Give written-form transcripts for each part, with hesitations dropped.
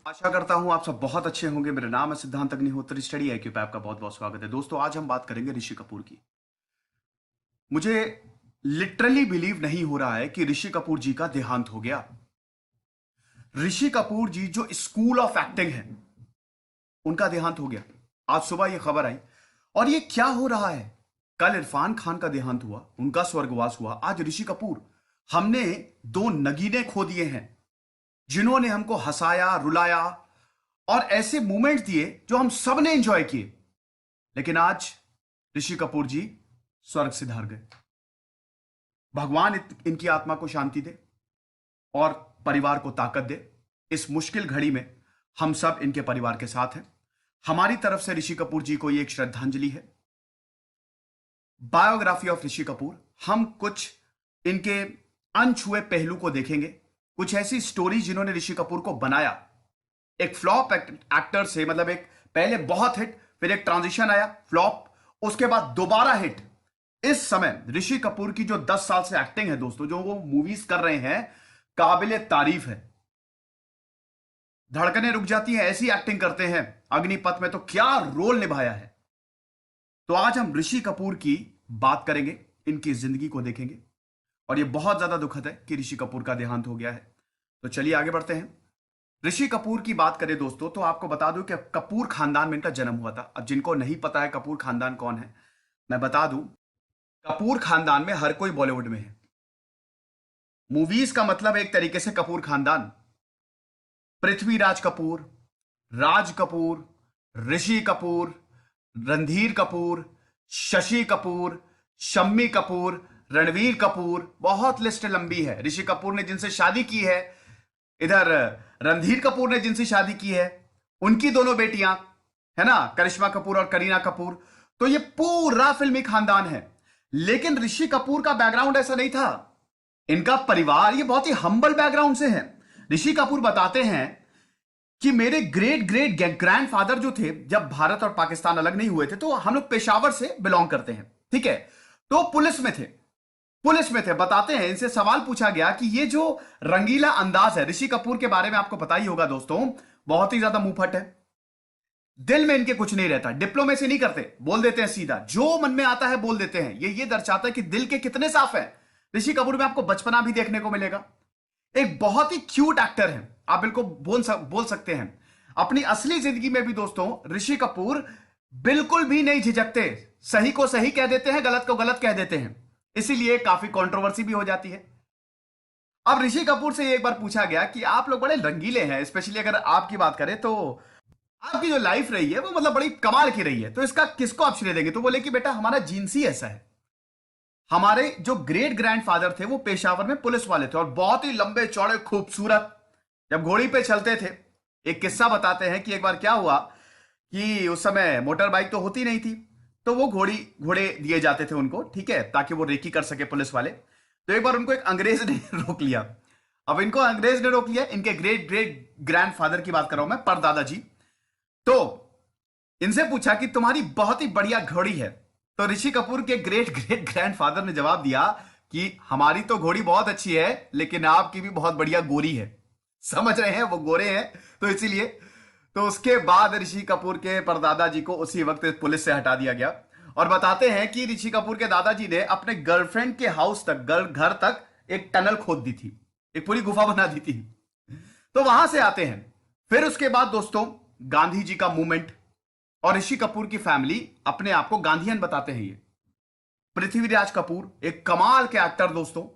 आशा करता हूं आप सब बहुत अच्छे होंगे। मेरा नाम है सिद्धांत अग्निहोत्री। स्टडी आईक्यू पे आपका बहुत बहुत स्वागत है। दोस्तों, आज हम बात करेंगे ऋषि कपूर की। मुझे लिटरली बिलीव नहीं हो रहा है कि ऋषि कपूर जी का देहांत हो गया। ऋषि कपूर जी जो स्कूल ऑफ एक्टिंग है, उनका देहांत हो गया। आज सुबह यह खबर आई। और ये क्या हो रहा है? कल इरफान खान का देहांत हुआ, उनका स्वर्गवास हुआ। आज ऋषि कपूर। हमने दो नगीने खो दिए हैं जिन्होंने हमको हंसाया, रुलाया और ऐसे मोमेंट्स दिए जो हम सब ने एंजॉय किए। लेकिन आज ऋषि कपूर जी स्वर्ग सिधार गए। भगवान इनकी आत्मा को शांति दे और परिवार को ताकत दे। इस मुश्किल घड़ी में हम सब इनके परिवार के साथ हैं। हमारी तरफ से ऋषि कपूर जी को ये एक श्रद्धांजलि है। बायोग्राफी ऑफ ऋषि कपूर, हम कुछ इनके अनछुए पहलू को देखेंगे, कुछ ऐसी स्टोरी जिन्होंने ऋषि कपूर को बनाया। एक फ्लॉप एक्टर से, मतलब एक पहले बहुत हिट, फिर एक ट्रांजिशन आया, फ्लॉप, उसके बाद दोबारा हिट। इस समय ऋषि कपूर की जो 10 साल से एक्टिंग है दोस्तों, जो वो मूवीज कर रहे हैं, काबिले तारीफ है। धड़कनें रुक जाती हैं, ऐसी एक्टिंग करते हैं। अग्निपथ में तो क्या रोल निभाया है। तो आज हम ऋषि कपूर की बात करेंगे, इनकी जिंदगी को देखेंगे। और यह बहुत ज्यादा दुखद है कि ऋषि कपूर का देहांत हो गया है। तो चलिए आगे बढ़ते हैं। ऋषि कपूर की बात करें दोस्तों, तो आपको बता दूं कि कपूर खानदान में इनका जन्म हुआ था। अब जिनको नहीं पता है कपूर खानदान कौन है, मैं बता दूं। कपूर खानदान में हर कोई बॉलीवुड में है। मूवीज का मतलब एक तरीके से कपूर खानदान। पृथ्वीराज कपूर, राज कपूर, ऋषि कपूर, रणधीर कपूर, शशि कपूर, शम्मी कपूर, रणवीर कपूर, बहुत लिस्ट लंबी है। ऋषि कपूर ने जिनसे शादी की है, इधर रणधीर कपूर ने जिनसे शादी की है, उनकी दोनों बेटियां है ना, करिश्मा कपूर और करीना कपूर। तो ये पूरा फिल्मी खानदान है। लेकिन ऋषि कपूर का बैकग्राउंड ऐसा नहीं था। इनका परिवार ये बहुत ही हम्बल बैकग्राउंड से है। ऋषि कपूर बताते हैं कि मेरे ग्रेट ग्रेट ग्रैंडफादर जो थे, जब भारत और पाकिस्तान अलग नहीं हुए थे, तो हम लोग पेशावर से बिलोंग करते हैं, ठीक है। तो पुलिस में थे। बताते हैं, इनसे सवाल पूछा गया कि ये जो रंगीला अंदाज है, ऋषि कपूर के बारे में आपको पता ही होगा दोस्तों, बहुत ही ज्यादा मुंहफट है। दिल में इनके कुछ नहीं रहता, डिप्लोमेसी नहीं करते, बोल देते हैं सीधा, जो मन में आता है बोल देते हैं। ये दर्शाता है कि दिल के कितने साफ है। ऋषि कपूर में आपको बचपना भी देखने को मिलेगा। एक बहुत ही क्यूट एक्टर है, आप बिल्कुल बोल सकते हैं। अपनी असली जिंदगी में भी दोस्तों ऋषि कपूर बिल्कुल भी नहीं झिझकते, सही को सही कह देते हैं, गलत को गलत कह देते हैं। इसीलिए काफी कंट्रोवर्सी भी हो जाती है। अब ऋषि कपूर से एक बार पूछा गया कि आप लोग बड़े रंगीले हैं, स्पेशली अगर आपकी बात करें तो आपकी जो लाइफ रही है वो मतलब बड़ी कमाल की रही है, तो इसका किसको आप श्रेय देंगे? तो बोले कि बेटा हमारा जीन्स ही ऐसा है। हमारे जो ग्रेट ग्रैंडफादर थे वो पेशावर में पुलिस वाले थे और बहुत ही लंबे चौड़े खूबसूरत, जब घोड़ी पे चलते थे। एक किस्सा बताते हैं कि एक बार क्या हुआ कि उस समय मोटर बाइक तो होती नहीं थी, तो वो घोड़े दिए जाते थे उनको, ठीक है, ताकि वो रेकी कर सके पुलिस वाले। तो एक बार उनको एक अंग्रेज ने रोक लिया। अब इनको अंग्रेज ने रोक लिया, इनके ग्रेट ग्रेट ग्रैंडफादर की बात कर रहा हूं मैं, परदादा जी। तो इनसे पूछा कि तुम्हारी बहुत ही बढ़िया घोड़ी है। तो ऋषि कपूर के ग्रेट ग्रेट ग्रैंडफादर ने जवाब दिया कि हमारी तो घोड़ी बहुत अच्छी है, लेकिन आपकी भी बहुत बढ़िया गोरी है। समझ रहे हैं, वो गोरे हैं तो इसीलिए। तो उसके बाद ऋषि कपूर के परदादा जी को उसी वक्त पुलिस से हटा दिया गया। और बताते हैं कि ऋषि कपूर के दादाजी ने अपने गर्लफ्रेंड के हाउस तक, घर तक एक टनल खोद दी थी, एक पूरी गुफा बना दी थी। तो वहां से आते हैं। फिर उसके बाद दोस्तों गांधी जी का मूवमेंट, और ऋषि कपूर की फैमिली अपने आप को गांधीयन बताते हैं। ये पृथ्वीराज कपूर एक कमाल के एक्टर दोस्तों,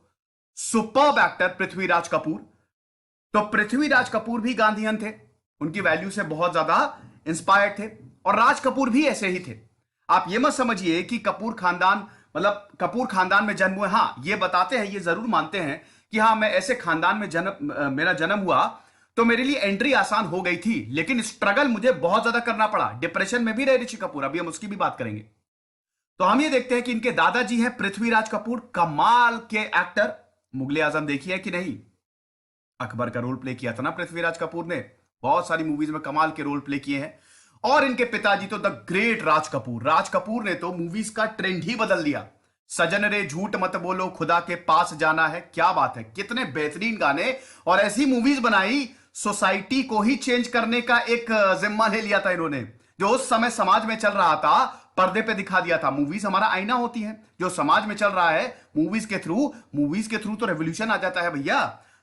सुपर्ब एक्टर पृथ्वीराज कपूर। तो पृथ्वीराज कपूर भी गांधीयन थे, उनकी वैल्यू से बहुत ज्यादा इंस्पायर्ड थे। और राज कपूर भी ऐसे ही थे। आप ये मत समझिए कि कपूर खानदान मतलब कपूर खानदान में जन्म हुए। हाँ, ये बताते हैं, ये जरूर मानते हैं कि हाँ मैं ऐसे खानदान में मेरा जन्म हुआ तो मेरे लिए एंट्री आसान हो गई थी, लेकिन स्ट्रगल मुझे बहुत ज्यादा करना पड़ा। डिप्रेशन में भी रहे ऋषि कपूर, अभी हम उसकी भी बात करेंगे। तो हम ये देखते हैं कि इनके दादाजी हैं पृथ्वीराज कपूर, कमाल के एक्टर। मुगले आजम देखी है कि नहीं? अकबर का रोल प्ले किया था ना पृथ्वीराज कपूर ने, बहुत सारी मूवीज में कमाल के रोल प्ले किए हैं। और इनके पिताजी तो द ग्रेट राज कपूर ने तो मूवीज का ट्रेंड ही बदल दिया। सजन रे झूठ मत बोलो, खुदा के पास जाना है, क्या बात है, कितने बेहतरीन गाने और ऐसी मूवीज बनाई। सोसाइटी को ही चेंज करने का एक जिम्मा ले लिया था इन्होंने। जो उस समय समाज में चल रहा था पर्दे पे दिखा दिया था। मूवीज हमारा आईना होती है, जो समाज में चल रहा है मूवीज के थ्रू तो रेवोल्यूशन आ जाता है भैया।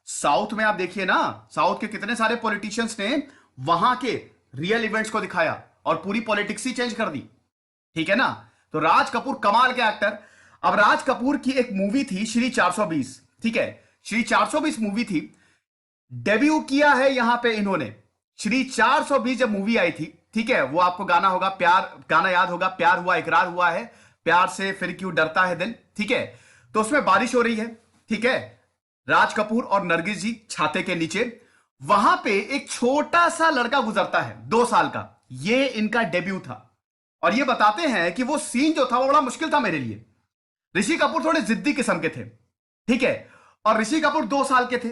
साउथ में आप देखिए ना, साउथ के कितने सारे पॉलिटिशियंस ने वहां के रियल इवेंट्स को दिखाया और पूरी पॉलिटिक्स ही चेंज कर दी। ठीक है ना। तो राज कपूर कमाल के एक्टर। अब राज कपूर की एक मूवी थी श्री 420, ठीक है, श्री 420 मूवी थी। डेब्यू किया है यहां पे इन्होंने। श्री 420 जब मूवी आई थी, ठीक है, वो आपको गाना होगा प्यार, गाना याद होगा, प्यार हुआ इकरार हुआ है, प्यार से फिर क्यों डरता है दिल, ठीक है। तो उसमें बारिश हो रही है, ठीक है, राज कपूर और नरगिस जी छाते के नीचे, वहां पे एक छोटा सा लड़का गुजरता है 2 साल का। ये इनका डेब्यू था। और ये बताते हैं कि वो सीन जो था वो बड़ा मुश्किल था मेरे लिए। ऋषि कपूर थोड़े जिद्दी किस्म के थे, ठीक है, और ऋषि कपूर 2 साल के थे।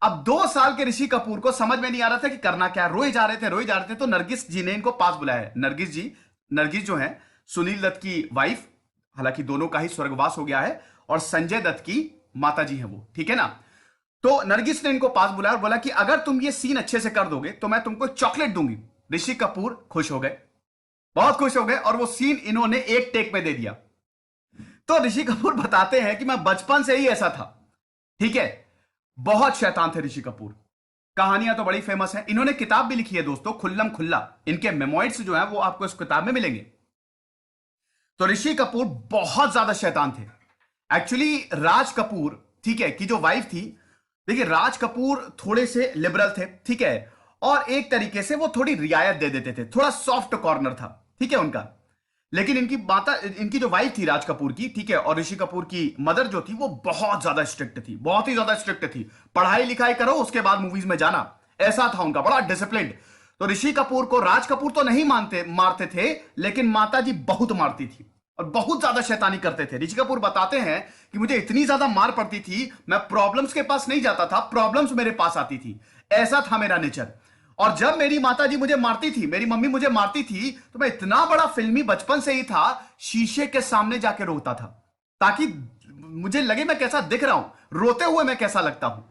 अब 2 साल के ऋषि कपूर को समझ में नहीं आ रहा था कि करना क्या, रोए जा रहे थे। तो नरगिस जी ने इनको पास बुलाया। नरगिस जो है सुनील दत्त की वाइफ, हालांकि दोनों का ही स्वर्गवास हो गया है, और संजय दत्त की माता जी है वो, ठीक है ना। तो नरगिस ने इनको पास बुलाया और बोला कि अगर तुम ये सीन अच्छे से कर दोगे तो मैं तुमको चॉकलेट दूंगी। ऋषि कपूर खुश हो गए, बहुत खुश हो गए, और वो सीन इन्होंने एक टेक में दे दिया। तो ऋषि कपूर बताते हैं कि मैं बचपन से ही ऐसा था, ठीक है, बहुत शैतान थे ऋषि कपूर। कहानियां तो बड़ी फेमस है, इन्होंने किताब भी लिखी है दोस्तों, खुल्लम खुल्ला। इनके मेमोइड्स जो है वो आपको इस किताब में मिलेंगे। तो ऋषि कपूर बहुत ज्यादा शैतान थे। एक्चुअली राज कपूर, ठीक है, की जो वाइफ थी, देखिए राज कपूर थोड़े से लिबरल थे, ठीक है, और एक तरीके से वो थोड़ी रियायत दे देते थे, थोड़ा सॉफ्ट कॉर्नर था, ठीक है उनका। लेकिन इनकी माता, इनकी जो वाइफ थी राज कपूर की, ठीक है, और ऋषि कपूर की मदर जो थी वो बहुत ज्यादा स्ट्रिक्ट थी, बहुत ही ज्यादा स्ट्रिक्ट थी। पढ़ाई लिखाई करो उसके बाद मूवीज में जाना, ऐसा था उनका, बड़ा डिसिप्लिन। तो ऋषि कपूर को राज कपूर तो नहीं मारते थे, लेकिन माता जी बहुत मारती थी और बहुत ज्यादा शैतानी करते थे। ऋषि कपूर बताते हैं कि मुझे इतनी ज्यादा मार पड़ती थी, मैं प्रॉब्लम्स के पास नहीं जाता था, प्रॉब्लम्स मेरे पास आती थी, ऐसा था मेरा नेचर। और जब मेरी माता जी मुझे मारती थी, मेरी मम्मी मुझे मारती थी, तो मैं इतना बड़ा फिल्मी बचपन से ही था, शीशे के सामने जाके रोता था, ताकि मुझे लगे मैं कैसा दिख रहा हूं, रोते हुए मैं कैसा लगता हूं।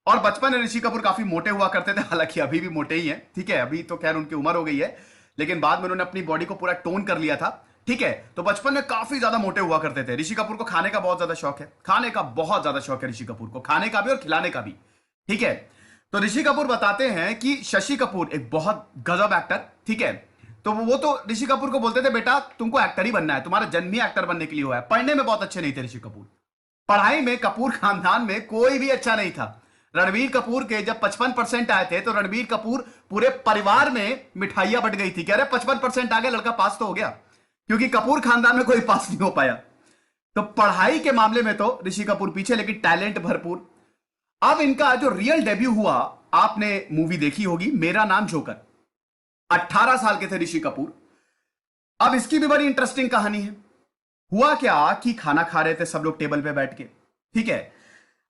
और बचपन में ऋषि कपूर काफी मोटे हुआ करते थे, हालांकि अभी भी मोटे ही हैं, ठीक है, अभी तो खैर उनकी उम्र हो गई है, लेकिन बाद में उन्होंने अपनी बॉडी को पूरा टोन कर लिया था, ठीक है। तो बचपन में काफी ज्यादा मोटे हुआ करते थे। ऋषि कपूर को खाने का बहुत ज्यादा शौक है, खाने का बहुत ज्यादा शौक है ऋषि कपूर को, खाने का भी और खिलाने का भी, ठीक है। तो ऋषि कपूर बताते हैं कि शशि कपूर एक बहुत गजब एक्टर, ठीक है, तो वो तो ऋषि कपूर को बोलते थे बेटा तुमको एक्टर ही बनना है, तुम्हारा जन्म ही एक्टर बनने के लिए हुआ है। पढ़ने में बहुत अच्छे नहीं थे ऋषि कपूर, पढ़ाई में कपूर खानदान में कोई भी अच्छा नहीं था। रणबीर कपूर के जब 55% आए थे तो रणबीर कपूर पूरे परिवार में मिठाइयां बट गई थी, कह रहे 55% आ गया, लड़का पास तो हो गया, क्योंकि कपूर खानदान में कोई पास नहीं हो पाया। तो पढ़ाई के मामले में तो ऋषि कपूर पीछे, लेकिन टैलेंट भरपूर। अब इनका जो रियल डेब्यू हुआ, आपने मूवी देखी होगी, मेरा नाम जोकर। 18 साल के थे ऋषि कपूर। अब इसकी भी बड़ी इंटरेस्टिंग कहानी है। हुआ क्या कि खाना खा रहे थे सब लोग टेबल पे बैठ के, ठीक है।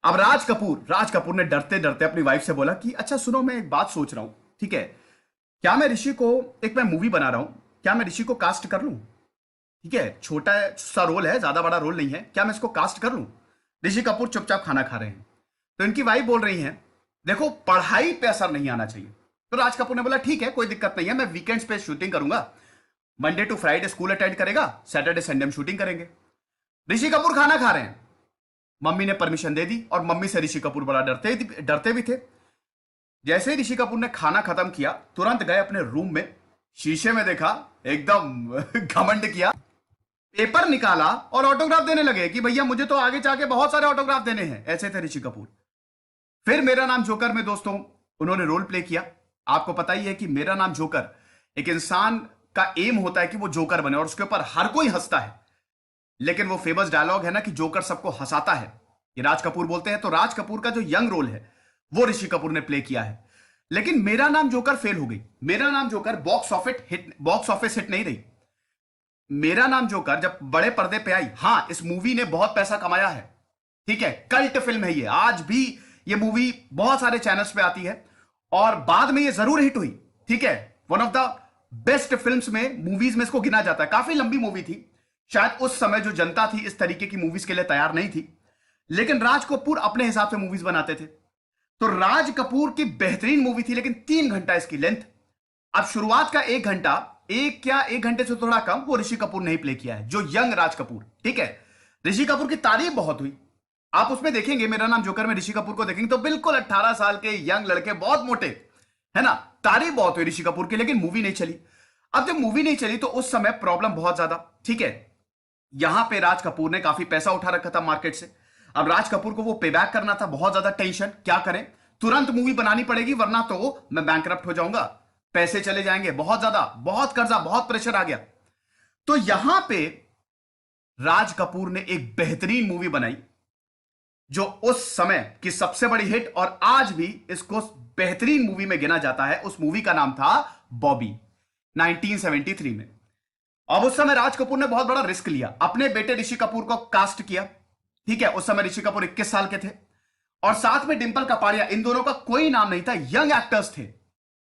अब राज कपूर ने डरते डरते अपनी वाइफ से बोला कि अच्छा सुनो, मैं एक बात सोच रहा हूं, ठीक है, क्या मैं ऋषि को, एक मैं मूवी बना रहा हूं, क्या मैं ऋषि को कास्ट कर लूं, ठीक है, छोटा सा रोल है, ज्यादा बड़ा रोल नहीं है, क्या मैं इसको कास्ट कर लूं। ऋषि कपूर चुपचाप खाना खा रहे हैं, तो इनकी वाइफ बोल रही हैं देखो पढ़ाई पे असर नहीं आना चाहिए। तो राज कपूर ने बोला ठीक है, कोई दिक्कत नहीं है, मैं वीकेंड्स पे शूटिंग करूंगा, Monday to Friday school attend करेगा, सैटरडे संडे हम शूटिंग करेंगे। ऋषि कपूर खाना खा रहे हैं, मम्मी ने परमिशन दे दी, और मम्मी से ऋषि कपूर बड़ा डरते भी थे। जैसे ही ऋषि कपूर ने खाना खत्म किया, तुरंत गए अपने रूम में, शीशे में देखा, एकदम घमंड किया, पेपर निकाला और ऑटोग्राफ देने लगे कि भैया मुझे तो आगे जाके बहुत सारे ऑटोग्राफ देने हैं। ऐसे थे ऋषि कपूर। फिर मेरा नाम जोकर में दोस्तों उन्होंने रोल प्ले किया। आपको पता ही है कि मेरा नाम जोकर, एक इंसान का एम होता है कि वो जोकर बने, और उसके ऊपर हर कोई हंसता है, लेकिन वो फेमस डायलॉग है ना कि जोकर सबको हंसाता है, ये राज कपूर बोलते हैं। तो राज कपूर का जो यंग रोल है वो ऋषि कपूर ने प्ले किया है। लेकिन मेरा नाम जोकर फेल हो गई। मेरा नाम जोकर बॉक्स ऑफिस हिट नहीं रही। मेरा नाम जोकर जब बड़े पर्दे पे आई, हां इस मूवी ने बहुत पैसा कमाया है, ठीक है, कल्ट फिल्म है ये, आज भी ये मूवी बहुत सारे चैनल्स पे आती है, और बाद में ये जरूर हिट हुई, ठीक है, one of the best films में, मूवीज में इसको गिना जाता है। काफी लंबी मूवी थी, शायद उस समय जो जनता थी इस तरीके की मूवीज के लिए तैयार नहीं थी, लेकिन राज कपूर अपने हिसाब से मूवीज बनाते थे। तो राज कपूर की बेहतरीन मूवी थी, लेकिन 3 घंटा इसकी लेंथ। अब शुरुआत का 1 घंटा, एक घंटे से थोड़ा कम, वो ऋषि कपूर ने ही प्ले किया है, जो यंग राज कपूर। ठीक है, ऋषि कपूर की तारीफ बहुत हुई। आप उसमें देखेंगे मेरा नाम जोकर में ऋषि कपूर को देखेंगे तो बिल्कुल 18 साल के यंग लड़के, बहुत मोटे, है ना। तारीफ बहुत हुई ऋषि कपूर की, लेकिन मूवी नहीं चली। अब जब मूवी नहीं चली तो उस समय प्रॉब्लम बहुत ज्यादा। ठीक है, यहां पे राज कपूर ने काफी पैसा उठा रखा था मार्केट से। अब राज कपूर को वो पे बैक करना था, बहुत ज्यादा टेंशन, क्या करें, तुरंत मूवी बनानी पड़ेगी वरना तो मैं बैंकरप्ट हो जाऊंगा, पैसे चले जाएंगे, बहुत ज्यादा, बहुत कर्जा, बहुत प्रेशर आ गया। तो यहां पे राज कपूर ने एक बेहतरीन मूवी बनाई, जो उस समय की सबसे बड़ी हिट, और आज भी इसको बेहतरीन मूवी में गिना जाता है। उस मूवी का नाम था बॉबी, 1973 में। अब उस समय राज कपूर ने बहुत बड़ा रिस्क लिया, अपने बेटे ऋषि कपूर को कास्ट किया। ठीक है, उस समय ऋषि कपूर 21 साल के थे, और साथ में डिंपल कपाड़िया, इन दोनों का कोई नाम नहीं था, यंग एक्टर्स थे।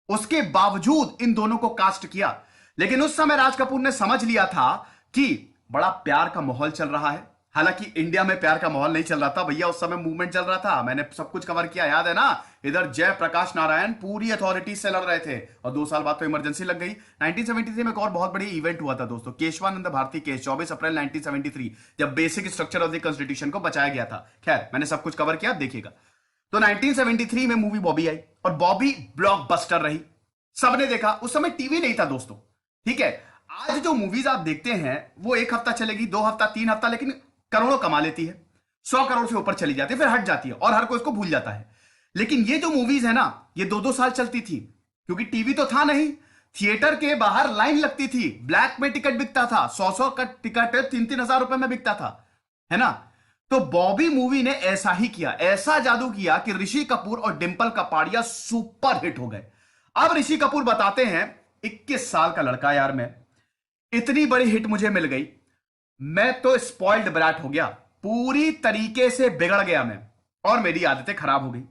उसके बावजूद इन दोनों को कास्ट किया। लेकिन उस समय राज कपूर ने समझ लिया था कि बड़ा प्यार का माहौल चल रहा है। हालांकि इंडिया में प्यार का माहौल नहीं चल रहा था भैया, उस समय मूवमेंट चल रहा था, मैंने सब कुछ कवर किया, याद है ना। इधर जयप्रकाश नारायण पूरी अथॉरिटी से लड़ रहे थे, और 2 साल बाद तो इमरजेंसी लग गई। 1973 में एक और बहुत बड़ी इवेंट हुआ था दोस्तों, केशवानंद भारती केस, 24 अप्रैल 1973, जब basic structure of the constitution को बचाया गया था। खैर, मैंने सब कुछ कवर किया, आप देखिएगा। तो 1973 में मूवी बॉबी आई, और बॉबी ब्लॉकबस्टर रही, सबने देखा। उस समय टीवी नहीं था दोस्तों। ठीक है, आज जो मूवीज आप देखते हैं वो 1 हफ्ता चलेगी, 2 हफ्ता, 3 हफ्ता, लेकिन करोड़ों कमा लेती है, 100 करोड़ से ऊपर चली जाती है, फिर हट जाती है और हर कोई इसको भूल जाता है। लेकिन ये जो मूवीज है ना, ये 2-2 साल चलती थी, क्योंकि टीवी तो था नहीं। थिएटर के बाहर लाइन लगती थी, ब्लैक में टिकट बिकता था, 100-100 का टिकट 3-3 हजार रुपए में बिकता था, है ना। तो बॉबी मूवी ने ऐसा ही किया, ऐसा जादू किया कि ऋषि कपूर और डिंपल कपाड़िया सुपर हिट हो गए। अब ऋषि कपूर बताते हैं, 21 साल का लड़का यार मैं, इतनी बड़ी हिट मुझे मिल गई, मैं तो स्पॉइल्ड ब्रैट हो गया, पूरी तरीके से बिगड़ गया मैं, और मेरी आदतें खराब हो गई।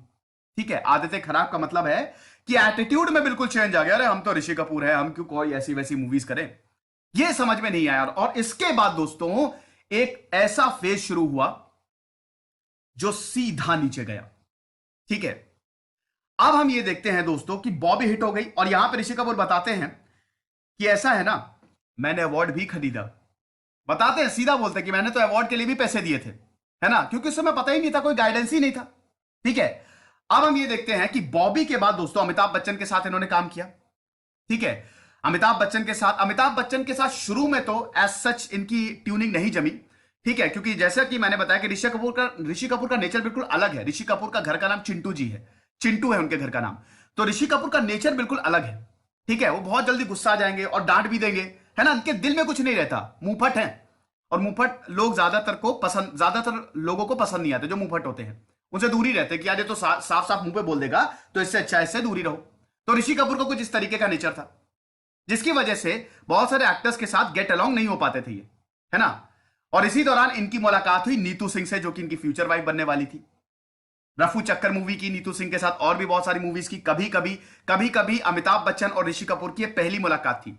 ठीक है, आदतें खराब का मतलब है कि एटीट्यूड में बिल्कुल चेंज आ गया। अरे हम तो ऋषि कपूर है, हम क्यों कोई ऐसी वैसी मूवीज करें, ये समझ में नहीं आया। और इसके बाद दोस्तों एक ऐसा फेज शुरू हुआ जो सीधा नीचे गया। ठीक है, अब हम ये देखते हैं दोस्तों कि बॉबी हिट हो गई, और यहां पर ऋषि कपूर बताते हैं कि ऐसा है ना, मैंने अवार्ड भी खरीदा। बताते हैं, सीधा बोलते हैं कि मैंने तो अवार्ड के लिए भी पैसे दिए थे, है ना, क्योंकि उस समय पता ही नहीं था, कोई गाइडेंस ही नहीं था। ठीक है, अब हम ये देखते हैं कि बॉबी के बाद दोस्तों अमिताभ बच्चन के साथ इन्होंने काम किया। ठीक है, अमिताभ बच्चन के साथ शुरू में तो एज सच इनकी ट्यूनिंग नहीं जमी। ठीक है, क्योंकि जैसा कि मैंने बताया कि ऋषि कपूर का नेचर बिल्कुल अलग है। ऋषि कपूर का घर का नाम चिंटू जी है, चिंटू है उनके घर का नाम। तो ऋषि कपूर का नेचर बिल्कुल अलग है। ठीक है, वो बहुत जल्दी गुस्सा आ जाएंगे और डांट भी देंगे, है ना, उनके दिल में कुछ नहीं रहता, मुंहफट है। और मुंहफट लोग ज्यादातर लोगों को पसंद नहीं आते, जो मुंहफट होते हैं उनसे दूर ही रहते हैं कि यार ये तो साफ साफ मुंह पे बोल देगा, तो इससे अच्छा इससे दूरी रहो। तो ऋषि कपूर को कुछ इस तरीके का नेचर था, जिसकी वजह से बहुत सारे एक्टर्स के साथ गेट अलोंग नहीं हो पाते थे ये, है ना। और इसी दौरान इनकी मुलाकात हुई नीतू सिंह से, जो कि इनकी फ्यूचर वाइफ बनने वाली थी। रफू चक्कर मूवी की नीतू सिंह के साथ, और भी बहुत सारी मूवीज की। कभी कभी अमिताभ बच्चन और ऋषि कपूर की पहली मुलाकात थी,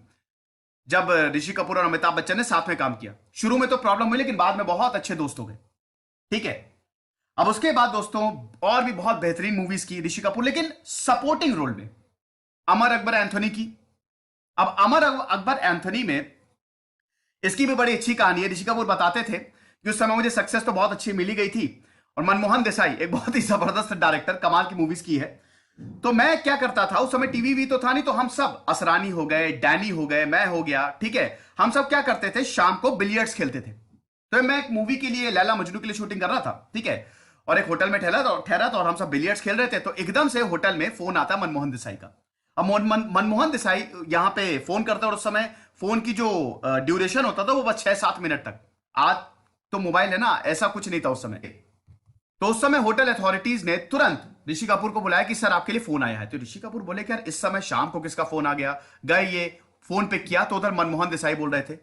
जब ऋषि कपूर और अमिताभ बच्चन ने साथ में काम किया। शुरू में तो प्रॉब्लम हुई, लेकिन बाद में बहुत अच्छे दोस्त हो गए। ठीक है, अब उसके बाद दोस्तों और भी बहुत बेहतरीन मूवीज की ऋषि कपूर, लेकिन सपोर्टिंग रोल में अमर अकबर एंथोनी की। अब अमर अकबर एंथोनी में इसकी भी बड़ी अच्छी कहानी है। ऋषि कपूर बताते थे कि उस समय मुझे सक्सेस तो बहुत अच्छी मिली गई थी, और मनमोहन देसाई एक बहुत ही जबरदस्त डायरेक्टर, कमाल की मूवीज की है। तो मैं क्या करता था, उस समय टीवी भी तो था नहीं, तो हम सब, असरानी हो गए, डैनी हो गए, मैं हो गया, ठीक है, हम सब क्या करते थे, शाम को बिलियर्ड्स खेलते थे। तो मैं एक मूवी के लिए, लैला मजनू के लिए शूटिंग कर रहा था, ठीक है, और एक होटल में ठहरा था और हम सब बिलियर्ड्स खेल रहे थे। तो एकदम से होटल में फोन आता मनमोहन देसाई का। अब मनमोहन देसाई यहां पे फोन करते, और उस समय फोन की जो ड्यूरेशन होता था वो बस 6-7 मिनट तक। आज तो मोबाइल है ना, ऐसा कुछ नहीं था उस समय। तो उस समय होटल अथॉरिटीज ने तुरंत ऋषि कपूर को बुलाया कि सर आपके लिए फोन आया है। तो ऋषि कपूर बोले कि यार इस समय शाम को किसका फोन आ गया। गए, ये फोन पे किया तो उधर मनमोहन देसाई बोल रहे थे।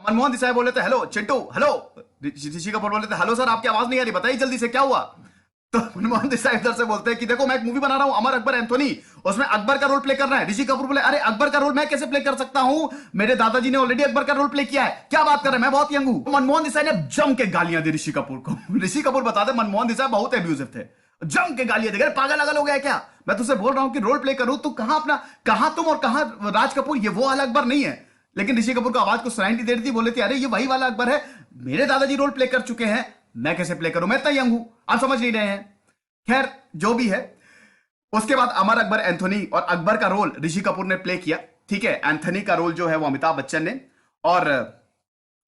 मनमोहन देसाई बोले थे हेलो चिंटू, हेलो। ऋषि कपूर बोले थे हेलो सर आपकी आवाज नहीं आ रही, बताइए जल्दी से क्या हुआ। तो मनमोहन देसाई इधर से बोलते हैं कि देखो मैं एक मूवी बना रहा हूं अमर अकबर एंथोनी, उसमें अकबर का रोल प्ले करना है। ऋषि कपूर बोले अरे अकबर का रोल मैं कैसे प्ले कर सकता हूं, मेरे दादाजी ने ऑलरेडी अकबर का रोल प्ले किया है, क्या बात कर रहे हैं, मैं बहुत यंग हूं। मनमोहन देसाई ने जम के गालियां दी ऋषि कपूर को। ऋषि कपूर बताते मनमोहन देसाई बहुत एब्यूजिव थे, जम के गालियां देगा, पागल अगल हो गया क्या, मैं तुझसे बोल रहा हूं कि रोल प्ले करो, तू कहां अपना, कहां तुम और कहां राज कपूर, ये वो वाला अकबर नहीं है। लेकिन ऋषि कपूर को आवाज को सुनाई नहीं दे रही थी, बोले थे अरे ये वही वाला अकबर है, मेरे दादाजी रोल प्ले कर चुके हैं, मैं कैसे प्ले करूं, मैं इतना यंग हूं, आप समझ नहीं रहे हैं। खैर जो भी है, उसके बाद अमर अकबर एंथोनी और अकबर का रोल ऋषि कपूर ने प्ले किया। ठीक है, एंथोनी का रोल जो है वो अमिताभ बच्चन ने, और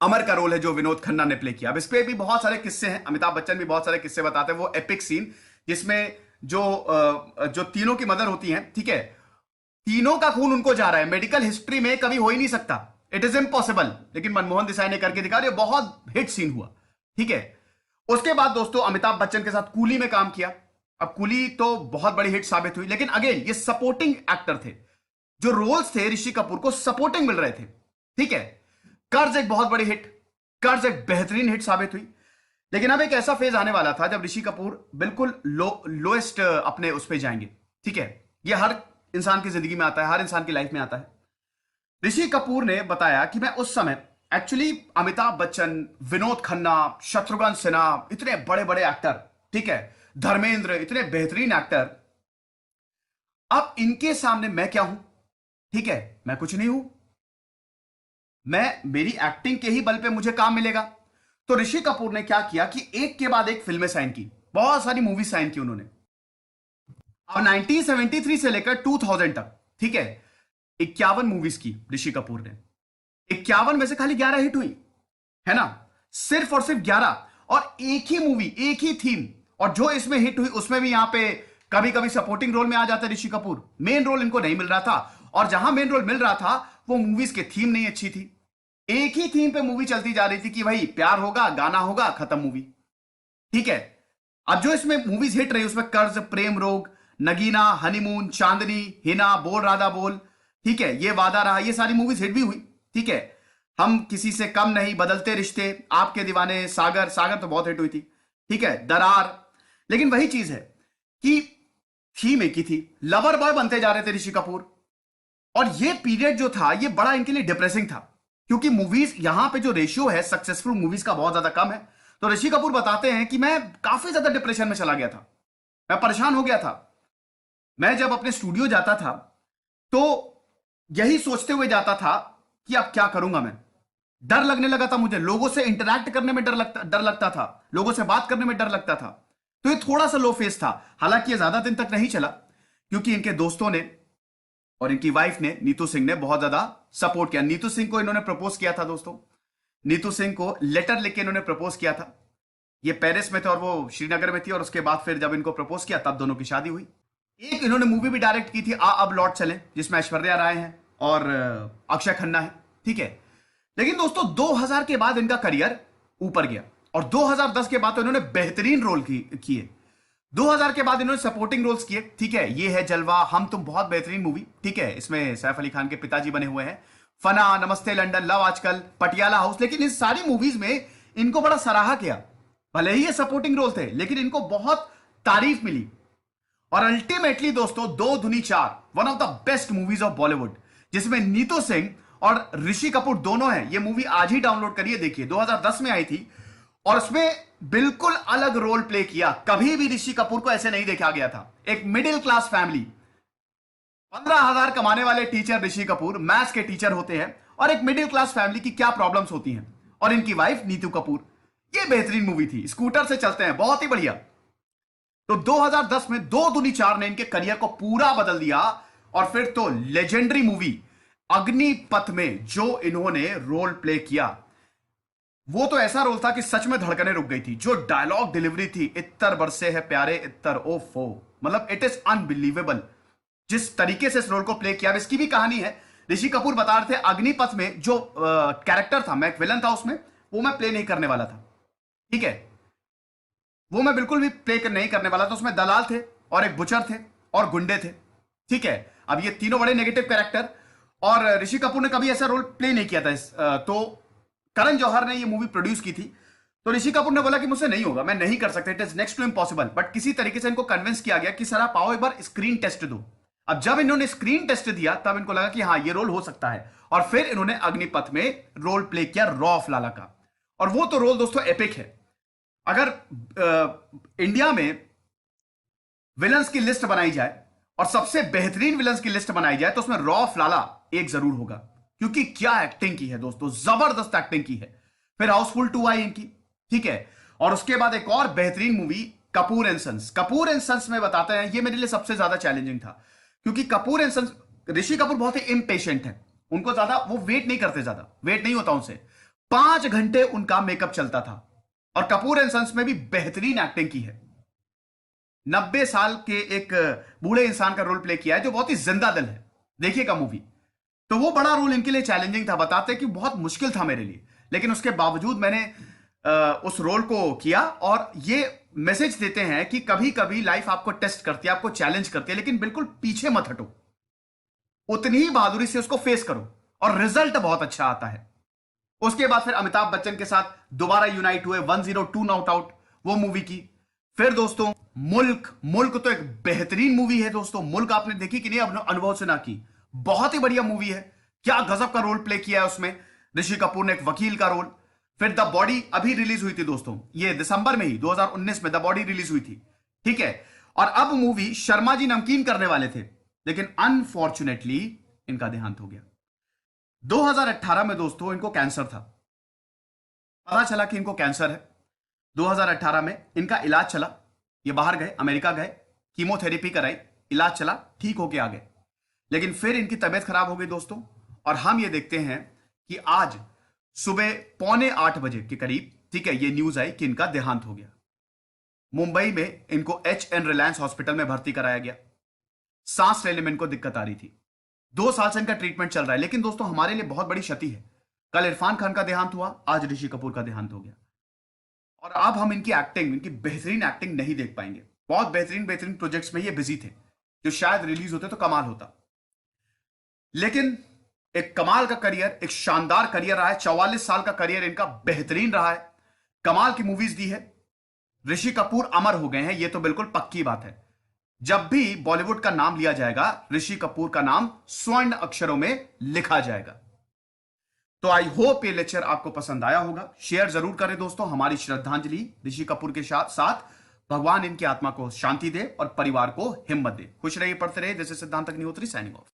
अमर का रोल है जो विनोद खन्ना ने प्ले किया। अब इस पे भी बहुत सारे किस्से हैं, अमिताभ बच्चन भी बहुत सारे किस्से बताते हैं। वो एपिक सीन जिसमें जो तीनों की मदर होती हैं, ठीक है, तीनों का खून उनको जा रहा है, मेडिकल हिस्ट्री में कभी हो ही नहीं सकता, इट इज इम्पॉसिबल, लेकिन मनमोहन देसाई ने करके दिखा, ये बहुत हिट सीन हुआ। ठीक है, उसके बाद दोस्तों अमिताभ बच्चन के साथ कूली में काम किया। अब कूली तो बहुत बड़ी हिट साबित हुई, लेकिन अगेन ये सपोर्टिंग एक्टर थे, जो रोल्स थे ऋषि कपूर को सपोर्टिंग मिल रहे थे। ठीक है, कर्ज एक बहुत बड़ी हिट, कर्ज एक बेहतरीन हिट साबित हुई। लेकिन अब एक ऐसा फेज आने वाला था जब ऋषि कपूर बिल्कुल लोएस्ट अपने उस पे जाएंगे। ठीक है, ये हर इंसान की जिंदगी में आता है, हर इंसान की लाइफ में आता है। ऋषि कपूर ने बताया कि मैं उस समय एक्चुअली अमिताभ बच्चन, विनोद खन्ना, शत्रुघ्न सिन्हा, इतने बड़े बड़े एक्टर, ठीक है, धर्मेंद्र, इतने बेहतरीन एक्टर, अब इनके सामने मैं क्या हूं। ठीक है, मैं कुछ नहीं हूं, मैं मेरी एक्टिंग के ही बल पे मुझे काम मिलेगा। तो ऋषि कपूर ने क्या किया कि एक के बाद एक फिल्में साइन की, बहुत सारी मूवी साइन की उन्होंने। अब 1973 से लेकर 2000 तक, ठीक है, 51 मूवीज की ऋषि कपूर ने। 51 में से खाली 11 हिट हुई है ना, सिर्फ और सिर्फ 11, और एक ही मूवी, एक ही थीम, और जो इसमें हिट हुई उसमें भी यहां पे कभी कभी सपोर्टिंग रोल में आ जाता ऋषि कपूर, मेन रोल इनको नहीं मिल रहा था, और जहां मेन रोल मिल रहा था वो मूवीज के थीम नहीं अच्छी थी, एक ही थीम पे मूवी चलती जा रही थी कि भाई प्यार होगा, गाना होगा, खत्म मूवी। ठीक है, अब जो इसमें मूवीज हिट रही उसमें कर्ज, प्रेम रोग, नगीना, हनीमून, चांदनी, हिना, बोल राधा बोल, ठीक है, ये वादा रहा, ये सारी मूवीज हिट भी हुई। ठीक है, हम किसी से कम नहीं, बदलते रिश्ते, आपके दीवाने, सागर, सागर तो बहुत हिट हुई थी। ठीक है, दरार। लेकिन वही चीज है कि थीम एक ही थी, लवर बॉय बनते जा रहे थे ऋषि कपूर, और ये पीरियड जो था ये बड़ा इनके लिए डिप्रेसिंग था, क्योंकि मूवीज यहां पे जो रेशियो है सक्सेसफुल मूवीज का बहुत ज्यादा कम है। तो ऋषि कपूर बताते हैं कि मैं काफी ज्यादा डिप्रेशन में चला गया था, मैं परेशान हो गया था। मैं जब अपने स्टूडियो जाता था तो यही सोचते हुए जाता था कि अब क्या करूंगा मैं, डर लगने लगा था मुझे, लोगों से इंटरैक्ट करने में डर लगता था, लोगों से बात करने में डर लगता था। तो ये थोड़ा सा लो फेस था, हालांकि ये ज्यादा दिन तक नहीं चला, क्योंकि इनके दोस्तों ने और इनकी वाइफ ने, नीतू सिंह ने, बहुत ज्यादा सपोर्ट किया। नीतू सिंह को इन्होंने प्रपोज किया था दोस्तों, नीतू सिंह को लेटर लिख के इन्होंने प्रपोज किया था। ये पेरिस में थे और वो श्रीनगर में थी, और उसके बाद फिर जब इनको प्रपोज किया तब दोनों की शादी हुई। एक इन्होंने मूवी भी डायरेक्ट की थी, आ अब लौट चले, जिसमें ऐश्वर्या राय है और अक्षय खन्ना है। ठीक है, लेकिन दोस्तों 2000 के बाद इनका करियर ऊपर गया, और 2010 के बाद तो इन्होंने बेहतरीन रोल किए। 2000 के बाद इन्होंने सपोर्टिंग रोल्स किए। ठीक है, ये है जलवा, हम तुम, बहुत बेहतरीन मूवी। ठीक है, इसमें सैफ अली खान के पिताजी बने हुए हैं, फना, नमस्ते लंदन, लव आजकल, पटियाला हाउस। लेकिन इस सारी मूवीज में इनको बड़ा सराहा किया, भले ही ये सपोर्टिंग रोल थे, लेकिन इनको बहुत तारीफ मिली। और अल्टीमेटली दोस्तों 2 धुनी 4, one of the best movies of Bollywood, जिसमें नीतू सिंह और ऋषि कपूर दोनों हैं। ये मूवी आज ही डाउनलोड करिए, देखिए, 2010 में आई थी, और उसमें बिल्कुल अलग रोल प्ले किया। कभी भी ऋषि कपूर को ऐसे नहीं देखा गया था। एक मिडिल क्लास फैमिली, 15,000 कमाने वाले टीचर ऋषि कपूर, मैथ्स के टीचर होते हैं, और एक मिडिल क्लास फैमिली की क्या प्रॉब्लम्स होती हैं, और इनकी वाइफ नीतू कपूर। ये बेहतरीन मूवी थी, स्कूटर से चलते हैं, बहुत ही बढ़िया। तो 2010 में 2 दूनी 4 ने इनके करियर को पूरा बदल दिया। और फिर तो लेजेंडरी मूवी अग्निपथ में जो इन्होंने रोल प्ले किया, वो तो ऐसा रोल था कि सच में धड़कनें रुक गई थी। जो डायलॉग डिलीवरी थी, इत्तर बरसे है प्यारे इत्तर, ओफो, मतलब इट इज अनबिलीवेबल जिस तरीके से इस रोल को प्ले किया। इसकी भी कहानी है, ऋषि कपूर बता रहे थे अग्निपथ में जो कैरेक्टर था, मैं एक विलन था उसमें, वो मैं प्ले नहीं करने वाला था। ठीक है, वो मैं बिल्कुल भी प्ले नहीं करने वाला था। उसमें दलाल थे और एक बुचर थे और गुंडे थे। ठीक है, अब ये तीनों बड़े नेगेटिव कैरेक्टर, और ऋषि कपूर ने कभी ऐसा रोल प्ले नहीं किया था। तो करण जौहर ने ये मूवी प्रोड्यूस की थी, तो ऋषि कपूर ने बोला कि मुझसे नहीं होगा, मैं नहीं कर सकता, it is next to impossible. But किसी तरीके से इनको कन्विंस किया गया कि सर आप आओ, एक बार स्क्रीन टेस्ट दो। अब जब इन्होंने स्क्रीन टेस्ट दिया तब इनको लगा कि हाँ ये रोल हो सकता है, और फिर इन्होंने अग्निपथ में रोल प्ले किया रॉफ लाला का। और वो तो रोल दोस्तों एपिक है। अगर इंडिया में विलन्स की लिस्ट बनाई जाए और सबसे बेहतरीन विलन्स की लिस्ट बनाई जाए तो उसमें रॉफ लाला एक जरूर होगा, क्योंकि क्या एक्टिंग की है दोस्तों, जबरदस्त एक्टिंग की है। फिर हाउसफुल 2 आई इनकी, ठीक है। और उसके बाद एक और बेहतरीन movie Kapoor and sons. Kapoor and sons में बताते हैं, ये मेरे लिए सबसे ज्यादा चैलेंजिंग था, क्योंकि कपूर एंड सन्स, ऋषि कपूर बहुत ही इम्पेशेंट है, उनको ज्यादा वो वेट नहीं करते, ज्यादा वेट नहीं होता उनसे। 5 घंटे उनका मेकअप चलता था, और कपूर एंड सन्स में भी बेहतरीन एक्टिंग की है। 90 साल के एक बूढ़े इंसान का रोल प्ले किया है जो बहुत ही जिंदा दिल है, देखिएगा मूवी। तो वो बड़ा रोल इनके लिए चैलेंजिंग था, बताते कि बहुत मुश्किल था मेरे लिए, लेकिन उसके बावजूद मैंने उस रोल को किया। और ये मैसेज देते हैं कि कभी कभी लाइफ आपको टेस्ट करती है, आपको चैलेंज करती है, लेकिन बिल्कुल पीछे मत हटो, उतनी ही बहादुरी से उसको फेस करो और रिजल्ट बहुत अच्छा आता है। उसके बाद फिर अमिताभ बच्चन के साथ दोबारा यूनाइट हुए, 102 नॉट आउट, वो मूवी की। फिर दोस्तों मुल्क, मुल्क तो एक बेहतरीन मूवी है दोस्तों। मुल्क आपने देखी कि नहीं, अनुभव से ना की, बहुत ही बढ़िया मूवी है। क्या गजब का रोल प्ले किया है उसमें ऋषि कपूर ने, एक वकील का रोल। फिर द बॉडी अभी रिलीज हुई थी दोस्तों, ये दिसंबर में ही 2019 में द बॉडी रिलीज हुई थी, ठीक है। और अब मूवी शर्मा जी नमकीन करने वाले थे, लेकिन अनफॉर्चुनेटली इनका देहांत हो गया 2018 में दोस्तों। इनको कैंसर था, पता चला कि इनको कैंसर है। 2018 में इनका इलाज चला, ये बाहर गए, अमेरिका गए, कीमोथेरेपी कराई, इलाज चला, ठीक होके आ गए। लेकिन फिर इनकी तबीयत खराब हो गई दोस्तों, और हम ये देखते हैं कि आज सुबह 7:45 के करीब, ठीक है, ये न्यूज आई कि इनका देहांत हो गया। मुंबई में इनको HN रिलायंस हॉस्पिटल में भर्ती कराया गया। सांस लेने में इनको दिक्कत आ रही थी, 2 साल से इनका ट्रीटमेंट चल रहा है। लेकिन दोस्तों हमारे लिए बहुत बड़ी क्षति है, कल इरफान खान का देहांत हुआ, आज ऋषि कपूर का देहांत हो गया, और अब हम इनकी एक्टिंग, इनकी बेहतरीन एक्टिंग नहीं देख पाएंगे। बहुत बेहतरीन बेहतरीन प्रोजेक्ट्स में ये बिजी थे, जो शायद रिलीज होते तो कमाल होता। लेकिन एक कमाल का करियर, एक शानदार करियर रहा है, 44 साल का करियर इनका बेहतरीन रहा है, कमाल की मूवीज दी है। ऋषि कपूर अमर हो गए हैं, ये तो बिल्कुल पक्की बात है। जब भी बॉलीवुड का नाम लिया जाएगा, ऋषि कपूर का नाम स्वर्ण अक्षरों में लिखा जाएगा। तो आई होप ये लेक्चर आपको पसंद आया होगा। शेयर जरूर करें दोस्तों। हमारी श्रद्धांजलि ऋषि कपूर के साथ। भगवान इनकी आत्मा को शांति दे और परिवार को हिम्मत दे। खुश रहिए, पढ़ते रहिए। दिस इज सिद्धांत अग्निहोत्री साइनिंग ऑफ।